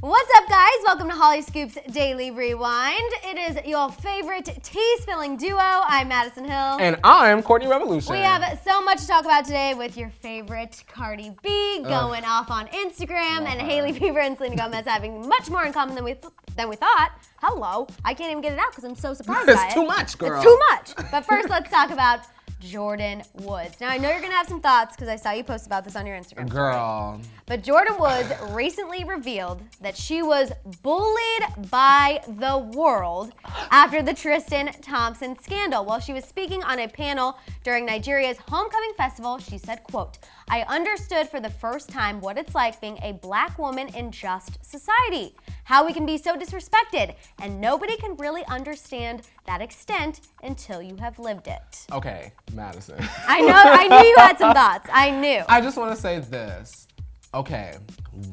What's up, guys? Welcome to Hollyscoop's Daily Rewind. It is your favorite tea-spilling duo. I'm Madison Hill. And I'm Courtney Revolution. We have so much to talk about today with your favorite Cardi B going off on Instagram and Hailey Bieber and Selena Gomez having much more in common than we thought. Hello. I can't even get it out because I'm so surprised by it. It's too much, girl. It's too much. But first, let's talk about Jordyn Woods. Now, I know you're going to have some thoughts because I saw you post about this on your Instagram story. Girl. But Jordyn Woods recently revealed that she was bullied by the world after the Tristan Thompson scandal. While she was speaking on a panel during Nigeria's Homecoming Festival, she said, quote, "I understood for the first time what it's like being a black woman in just society. How we can be so disrespected, and nobody can really understand that extent until you have lived it." Okay, Madison. I knew you had some thoughts. I knew. I just want to say this. Okay,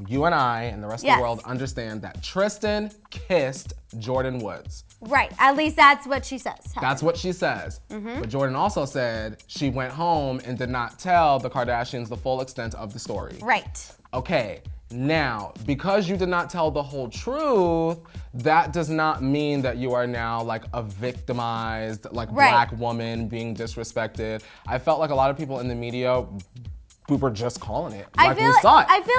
you and I and the rest of the world understand that Tristan kissed Jordyn Woods. Right, at least that's what she says. That's what she says. But Jordyn also said she went home and did not tell the Kardashians the full extent of the story. Right. Okay, now, because you did not tell the whole truth, that does not mean that you are now like a victimized, black woman being disrespected. I felt like a lot of people in the media, we were just calling it. I feel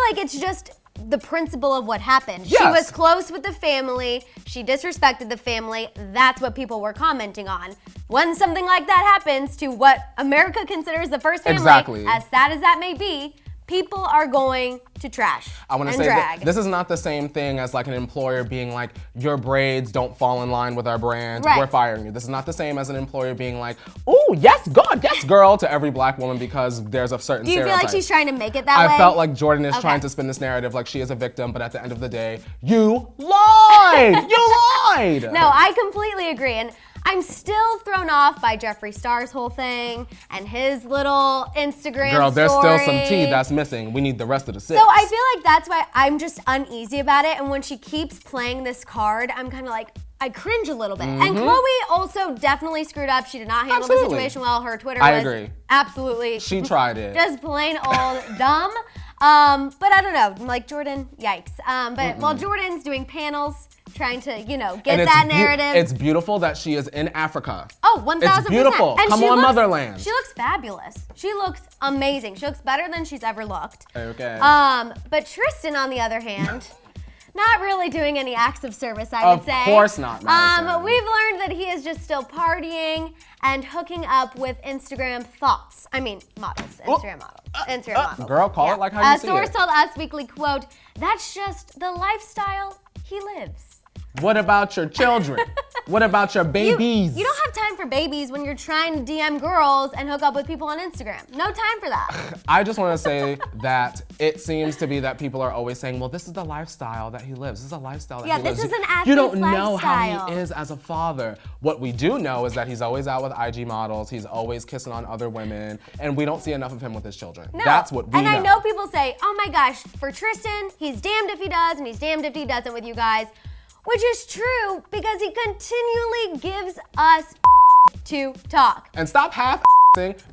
like it's just the principle of what happened. Yes. She was close with the family. She disrespected the family. That's what people were commenting on. When something like that happens to what America considers the first family, as sad as that may be, people are going to trash I want to say that this is not the same thing as like an employer being like, your braids don't fall in line with our brand, we're firing you. This is not the same as an employer being like, ooh, yes, God, yes, girl, to every black woman because there's a certain stereotype. Do you feel like she's trying to make it that way? I felt like Jordyn is trying to spin this narrative like she is a victim, but at the end of the day, you lied! You lied! No, I completely agree. And I'm still thrown off by Jeffree Star's whole thing and his little Instagram Girl, there's story. still some tea that's missing. We need the rest of the six. So I feel like that's why I'm just uneasy about it. And when she keeps playing this card, I'm kind of like, I cringe a little bit. And Khloe also definitely screwed up. She did not handle the situation well. Her Twitter was absolutely. She tried it. Just plain old dumb. But I don't know, like Jordyn, yikes. But while Jordyn's doing panels, trying to, get that narrative. It's beautiful that she is in Africa. Oh, 1,000%. It's beautiful. And Come on, motherland. She looks fabulous. She looks amazing. She looks better than she's ever looked. Okay. But Tristan, on the other hand, not really doing any acts of service, I would say. Of course not, Madison. We've learned that he is just still partying and hooking up with Instagram models. Instagram models. Girl, call it like how you see it. A source told Us Weekly, quote, "That's just the lifestyle he lives." What about your children? What about your babies? You don't have time for babies when you're trying to DM girls and hook up with people on Instagram. No time for that. I just want to say that it seems to be that people are always saying, well, this is the lifestyle that he lives. This is a lifestyle that he lives. Yeah, this is an athlete's You don't know lifestyle. how he is as a father. What we do know is that he's always out with IG models. He's always kissing on other women. And we don't see enough of him with his children. No. That's what we know. And I know people say, oh my gosh, for Tristan, he's damned if he does and he's damned if he doesn't with you guys. Which is true because he continually gives us to talk. And stop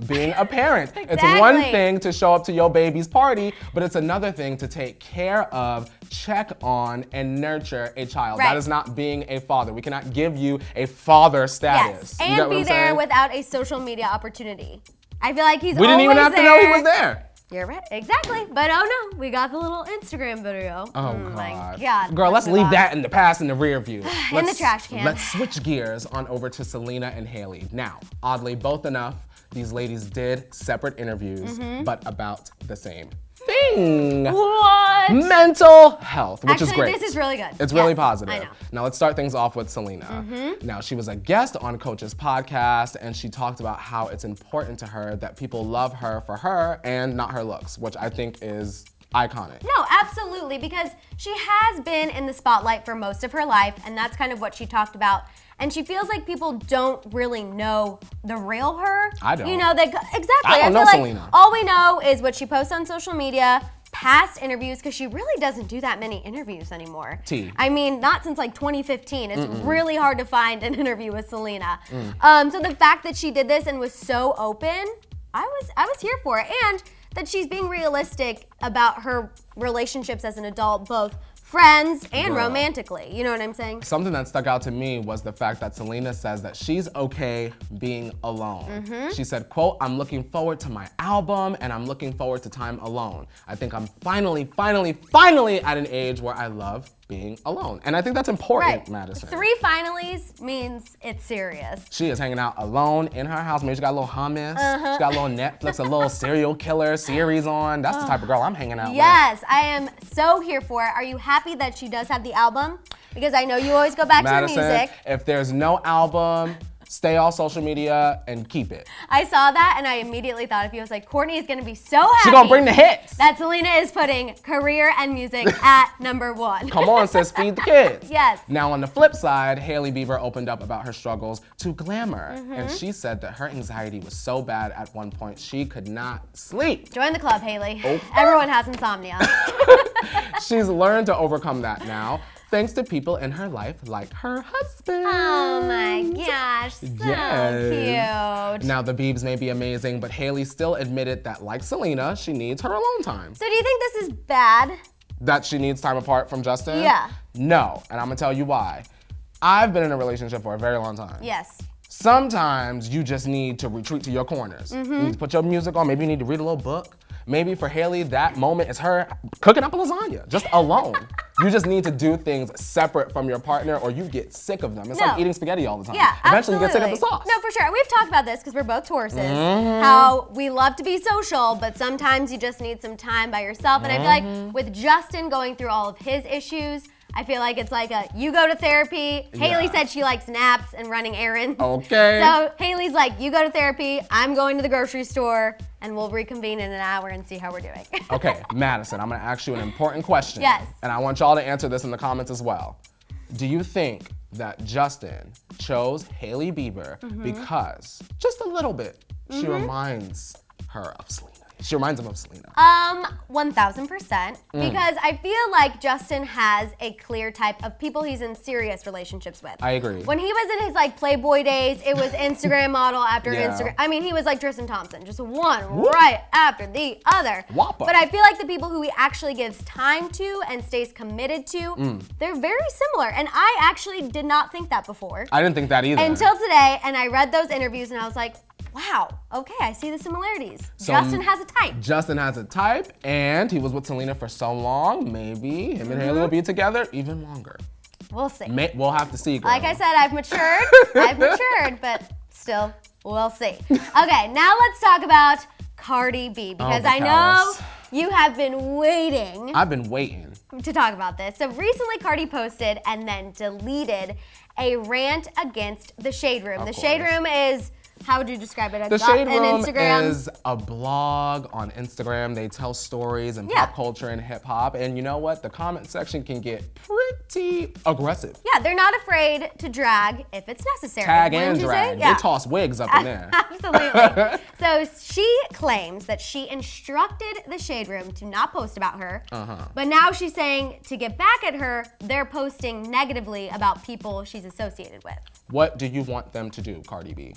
being a parent. Exactly. It's one thing to show up to your baby's party, but it's another thing to take care of, check on, and nurture a child. That is not being a father. We cannot give you a father status. Yes, and be there without a social media opportunity. I feel like he's We didn't even have to know he was there. You're right, exactly. But oh no, we got the little Instagram video. Oh my God. Girl, let's leave that in the past, in the rear view. In the trash can. Let's switch gears on over to Selena and Hailey. Now, oddly both enough, these ladies did separate interviews, but about the same thing. What? Mental health, which is great. This is really good. It's really positive. I know. Now let's start things off with Selena. Now she was a guest on Coach's podcast and she talked about how it's important to her that people love her for her and not her looks, which I think is iconic. No, absolutely, because she has been in the spotlight for most of her life, and that's kind of what she talked about. And she feels like people don't really know the real her. I don't. Exactly. I don't know Selena. All we know is what she posts on social media, past interviews, because she really doesn't do that many interviews anymore. Not since like 2015. It's really hard to find an interview with Selena. So the fact that she did this and was so open, I was here for it. And that she's being realistic about her relationships as an adult, both friends, and Girl. romantically. You know what I'm saying? Something that stuck out to me was the fact that Selena says that she's okay being alone. Mm-hmm. She said, quote, "I'm looking forward to my album and I'm looking forward to time alone. I think I'm finally at an age where I love being alone." And I think that's important, Right. Madison. 3 finallys means it's serious. She is hanging out alone in her house. Maybe she got a little hummus. She got a little Netflix, a little serial killer series on. That's the type of girl I'm hanging out with. Yes, I am so here for it. Are you happy that she does have the album? Because I know you always go back Madison, to the music. if there's no album, stay off social media and keep it. I saw that and I immediately thought of you. I was like, Courtney is gonna be so happy. She gonna bring the hits. That Selena is putting career and music at number 1. Come on, sis, feed the kids. Yes. Now, on the flip side, Hailey Bieber opened up about her struggles to glamour. And she said that her anxiety was so bad at one point, she could not sleep. Join the club, Hailey. Oh. Everyone has insomnia. She's learned to overcome that now, thanks to people in her life like her husband. Oh my gosh, so cute. Now, the Biebs may be amazing, but Hailey still admitted that, like Selena, she needs her alone time. So do you think this is bad? That she needs time apart from Justin? Yeah. No, and I'm gonna tell you why. I've been in a relationship for a very long time. Yes. Sometimes you just need to retreat to your corners. You need to put your music on, maybe you need to read a little book. Maybe for Hailey, that moment is her cooking up a lasagna, just alone. You just need to do things separate from your partner or you get sick of them. It's like eating spaghetti all the time. Yeah, Eventually absolutely. you get sick of the sauce. No, for sure. And we've talked about this because we're both Tauruses. How we love to be social, but sometimes you just need some time by yourself. And I feel like with Justin going through all of his issues, I feel like it's like you go to therapy. Hailey said she likes naps and running errands. Okay. So Hailey's like, you go to therapy, I'm going to the grocery store, and we'll reconvene in an hour and see how we're doing. Okay, Madison, I'm gonna ask you an important question. Yes. And I want y'all to answer this in the comments as well. Do you think that Justin chose Hailey Bieber because, just a little bit, she reminds her of Selena? She reminds him of Selena. 1000%. Because I feel like Justin has a clear type of people he's in serious relationships with. I agree. When he was in his like Playboy days, it was Instagram model after Yeah. Instagram. I mean, he was like Tristan Thompson, just one right after the other. Whopper. But I feel like the people who he actually gives time to and stays committed to, they're very similar. And I actually did not think that before. I didn't think that either. Until today, and I read those interviews and I was like, wow, okay, I see the similarities. So, Justin has a type. Justin has a type, and he was with Selena for so long, maybe him and Hailey will be together even longer. We'll see. We'll have to see, girl. Like I said, I've matured, but still, we'll see. Okay, now let's talk about Cardi B, because I know Callous. you have been waiting I've been waiting. to talk about this. So recently Cardi posted and then deleted a rant against the Shade Room. The Shade course. Room is, how would you describe it? The Shade An Room Instagram? is a blog on Instagram. They tell stories and Yeah. pop culture and hip hop. And you know what? The comment section can get pretty aggressive. Yeah, they're not afraid to drag if it's necessary. Tag Wouldn't and you drag. say? Yeah. They toss wigs up in there. Absolutely. So she claims that she instructed the Shade Room to not post about her, but now she's saying to get back at her, they're posting negatively about people she's associated with. What do you want them to do, Cardi B?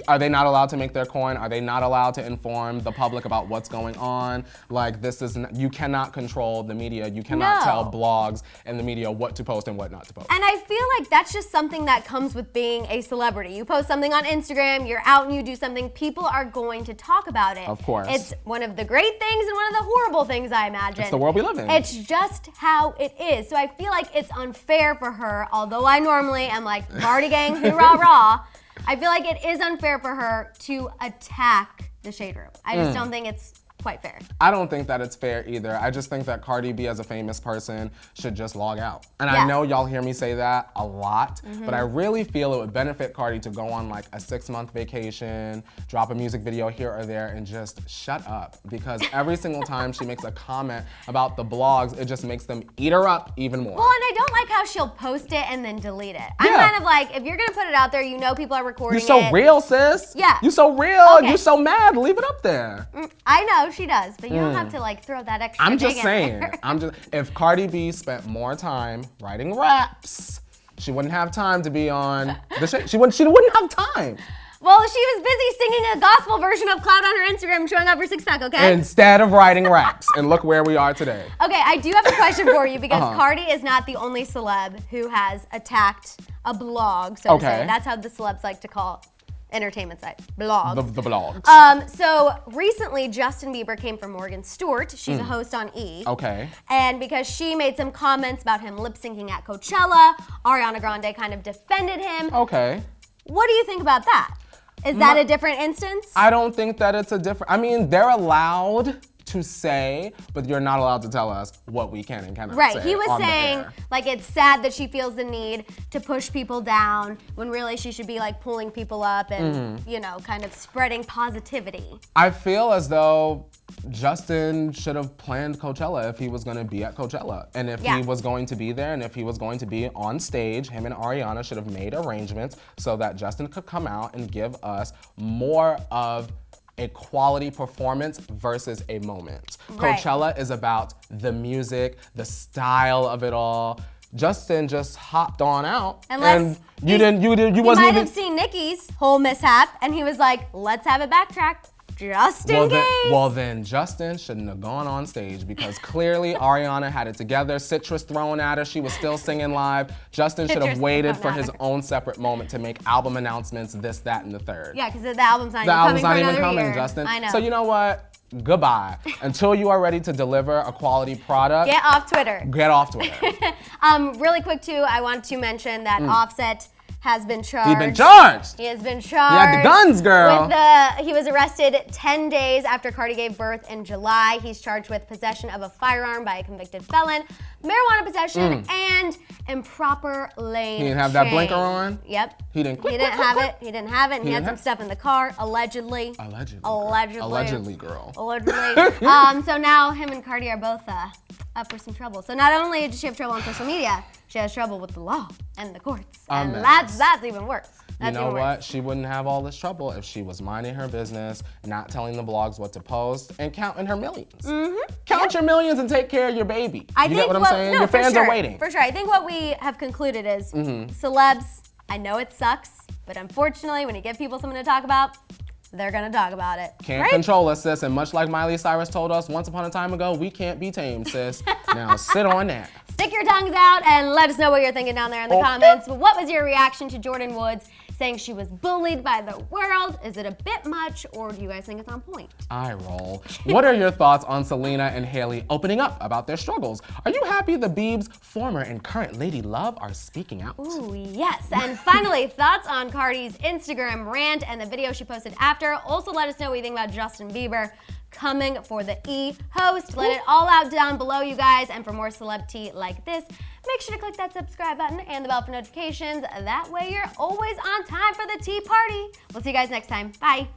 Are they not allowed to make their coin? Are they not allowed to inform the public about what's going on? Like, this is, you cannot control the media. You cannot No. tell blogs and the media what to post and what not to post. And I feel like that's just something that comes with being a celebrity. You post something on Instagram, you're out and you do something, people are going to talk about it. Of course. It's one of the great things and one of the horrible things, I imagine. It's the world we live in. It's just how it is. So I feel like it's unfair for her, although I normally am like, Cardi gang, hoorah, rah. I feel like it is unfair for her to attack the Shade Room. I just don't think it's quite fair. I don't think that it's fair either. I just think that Cardi B as a famous person should just log out. And Yeah. I know y'all hear me say that a lot, but I really feel it would benefit Cardi to go on like a 6-month vacation, drop a music video here or there, and just shut up. Because every single time she makes a comment about the blogs, it just makes them eat her up even more. Well, and I don't like how she'll post it and then delete it. I'm Yeah. kind of like, if you're gonna put it out there, you know people are recording You so it. real, sis. Yeah. You so real. Okay. You so mad. Leave it up there. I know she does, but you don't have to like throw that extra I'm dig just in saying. there. If Cardi B spent more time writing raps, she wouldn't have time to be on the shit. She wouldn't have time. Well, she was busy singing a gospel version of Cloud on her Instagram, showing off her six-pack, okay? Instead of writing raps. And look where we are today. Okay, I do have a question for you because Cardi is not the only celeb who has attacked a blog, so to say. That's how the celebs like to call entertainment sites, blogs. The blogs. So recently, Justin Bieber came from Morgan Stewart. She's a host on E! Okay. And because she made some comments about him lip-syncing at Coachella, Ariana Grande kind of defended him. Okay. What do you think about that? Is that a different instance? I don't think that it's a different, I mean, they're allowed to say, but you're not allowed to tell us what we can and cannot say. Right, he was saying, like, it's sad that she feels the need to push people down when really she should be, like, pulling people up and, you know, kind of spreading positivity. I feel as though Justin should have planned Coachella if he was going to be at Coachella. And if he was going to be there and if he was going to be on stage, him and Ariana should have made arrangements so that Justin could come out and give us more of a quality performance versus a moment. Right. Coachella is about the music, the style of it all. Justin just hopped on out, and you wasn't might have seen Nicki's whole mishap, and he was like, "Let's have a backtrack." Just in case. Well, then Justin shouldn't have gone on stage because clearly Ariana had it together. Citrus thrown at her. She was still singing live. Justin should have waited for his own separate moment to make album announcements, this, that, and the third. Yeah, because the album's not even coming year. Justin. I know. So you know what? Goodbye. Until you are ready to deliver a quality product. Get off Twitter. Get off Twitter. Really quick too, I want to mention that Offset has been charged. He's been charged. He has been charged. He had the guns, girl. He was arrested 10 days after Cardi gave birth in July. He's charged with possession of a firearm by a convicted felon, marijuana possession, and improper lane He didn't have that blinker on? Yep. He didn't have it. He didn't have it. And he had some stuff in the car, allegedly. Allegedly, girl. Allegedly. So now him and Cardi are both up for some trouble. So not only does she have trouble on social media, she has trouble with the law and the courts. And that's even worse. You know what? She wouldn't have all this trouble if she was minding her business, not telling the blogs what to post, and counting her millions. Count your millions and take care of your baby. You get what I'm saying? Your fans are waiting. For sure. I think what we have concluded is celebs, I know it sucks, but unfortunately, when you give people something to talk about, they're gonna talk about it. Can't control us, sis. And much like Miley Cyrus told us once upon a time ago, we can't be tamed, sis. Now sit on that. Stick your tongues out and let us know what you're thinking down there in the comments. What was your reaction to Jordyn Woods saying she was bullied by the world? Is it a bit much, or do you guys think it's on point? I roll. What are your thoughts on Selena and Hailey opening up about their struggles? Are you happy the Biebs' former and current lady love are speaking out? Ooh, yes. And finally, thoughts on Cardi's Instagram rant and the video she posted after. Also, let us know what you think about Justin Bieber coming for the E! Host. Let it all out down below, you guys. And for more celeb tea like this, make sure to click that subscribe button and the bell for notifications. That way you're always on time for the tea party. We'll see you guys next time. Bye.